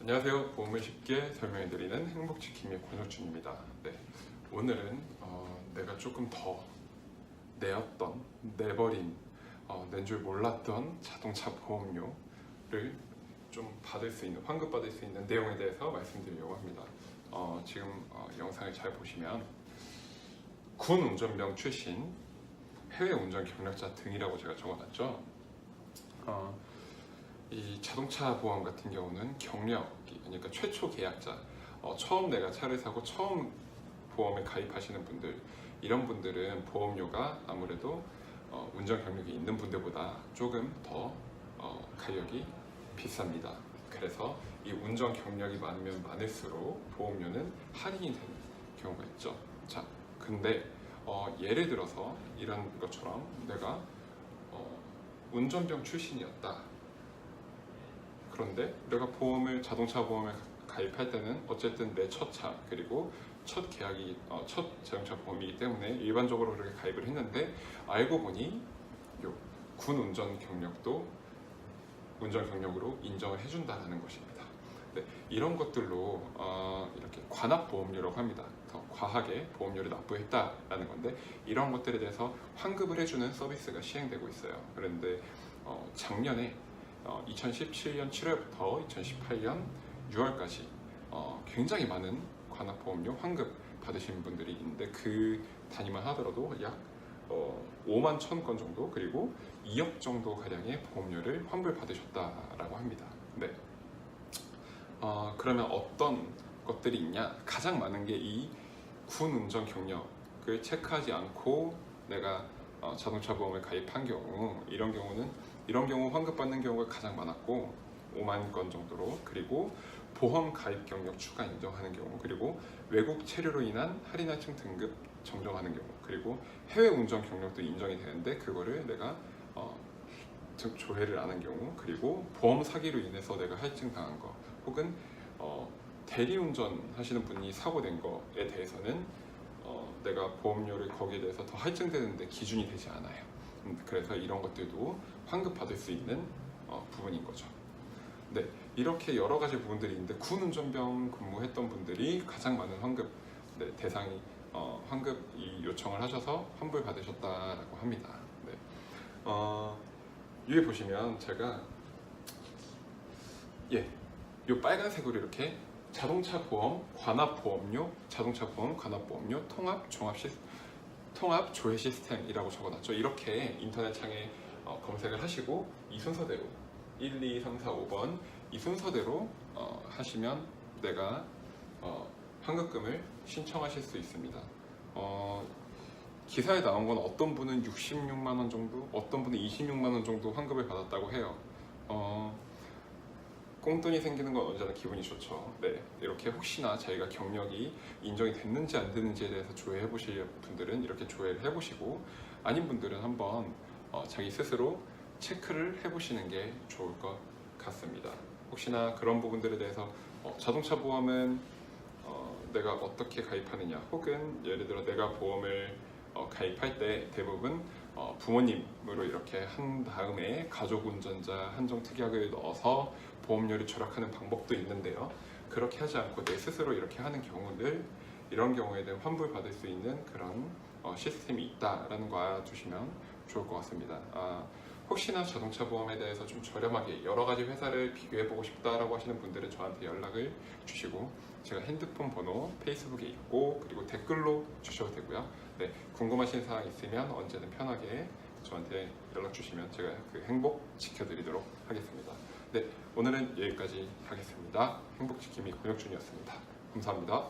안녕하세요. 보험을 쉽게 설명해드리는 행복지킴이의 권혁준입니다. 네, 오늘은 내가 조금 더 내버린, 낸 줄 몰랐던 자동차 보험료를 좀 받을 수 있는, 환급받을 수 있는 내용에 대해서 말씀드리려고 합니다. 지금 영상을 잘 보시면 군 운전병 출신, 해외 운전 경력자 등이라고 제가 적어놨죠. 이 자동차 보험 같은 경우는 경력이, 그러니까 최초 계약자, 처음 내가 차를 사고 처음 보험에 가입하시는 분들, 이런 분들은 보험료가 아무래도 운전 경력이 있는 분들보다 조금 더 가격이 비쌉니다. 그래서 이 운전 경력이 많으면 많을수록 보험료는 할인이 되는 경우가 있죠. 자, 근데 예를 들어서 이런 것처럼 내가 운전병 출신이었다. 그런데 내가 자동차 보험을 가입할 때는 어쨌든 내 첫 차, 그리고 첫 계약이 첫 자동차 보험이기 때문에 일반적으로 그렇게 가입을 했는데, 알고 보니 군 운전 경력도 운전 경력으로 인정을 해준다는 것입니다. 네, 이런 것들로 이렇게 관합보험료라고 합니다. 더 과하게 보험료를 납부했다라는 건데, 이런 것들에 대해서 환급을 해주는 서비스가 시행되고 있어요. 그런데 작년에 2017년 7월부터 2018년 6월까지 굉장히 많은 관합보험료 환급 받으신 분들이 있는데, 그 단위만 하더라도 약 5만 1천 건 정도, 그리고 2억 정도 가량의 보험료를 환불 받으셨다라고 합니다. 네. 그러면 어떤 것들이 있냐? 가장 많은 게 이 군 운전 경력을 체크하지 않고 내가 자동차 보험을 가입한 경우, 이런 경우 환급받는 경우가 가장 많았고 5만 건 정도로, 그리고 보험 가입 경력 추가 인정하는 경우, 그리고 외국 체류로 인한 할인 할증 등급 정정하는 경우, 그리고 해외 운전 경력도 인정이 되는데 그거를 내가 조회를 안 한 경우, 그리고 보험 사기로 인해서 내가 할증 당한 거, 혹은 대리운전 하시는 분이 사고 낸 거에 대해서는 내가 보험료를 거기에 대해서 더 할증되는데 기준이 되지 않아요. 그래서 이런 것들도 환급받을 수 있는 부분인 거죠. 네, 이렇게 여러 가지 부분들이 있는데, 군 운전병 근무했던 분들이 가장 많은 환급 대상이 환급 요청을 하셔서 환불 받으셨다라고 합니다. 네. 위에 보시면 제가 이 빨간색으로 이렇게 자동차 보험 관합보험료, 자동차 보험 관합보험료 통합 조회 시스템이라고 적어놨죠. 이렇게 인터넷 창에 검색을 하시고 이 순서대로 1, 2, 3, 4, 5번 이 순서대로 하시면 내가 환급금을 신청하실 수 있습니다. 기사에 나온 건 어떤 분은 66만 원 정도, 어떤 분은 26만 원 정도 환급을 받았다고 해요. 꽁돈이 생기는 건 언제나 기분이 좋죠. 네, 이렇게 혹시나 자기가 경력이 인정이 됐는지 안 됐는지에 대해서 조회해 보실 분들은 이렇게 조회를 해보시고, 아닌 분들은 한번 자기 스스로 체크를 해보시는 게 좋을 것 같습니다. 혹시나 그런 부분들에 대해서 자동차 보험은 내가 어떻게 가입하느냐, 혹은 예를 들어 내가 보험을 가입할 때 대부분 부모님으로 이렇게 한 다음에 가족 운전자 한정 특약을 넣어서 보험료를 절약하는 방법도 있는데요. 그렇게 하지 않고 내 스스로 이렇게 하는 경우들, 이런 경우에 대한 환불 받을 수 있는 그런 시스템이 있다라는 거 알아두시면 좋을 것 같습니다. 혹시나 자동차 보험에 대해서 좀 저렴하게 여러 가지 회사를 비교해보고 싶다라고 하시는 분들은 저한테 연락을 주시고, 제가 핸드폰 번호 페이스북에 있고, 그리고 댓글로 주셔도 되고요. 네, 궁금하신 사항 있으면 언제든 편하게 저한테 연락 주시면 제가 그 행복 지켜드리도록 하겠습니다. 네, 오늘은 여기까지 하겠습니다. 행복지킴이 권혁준이었습니다. 감사합니다.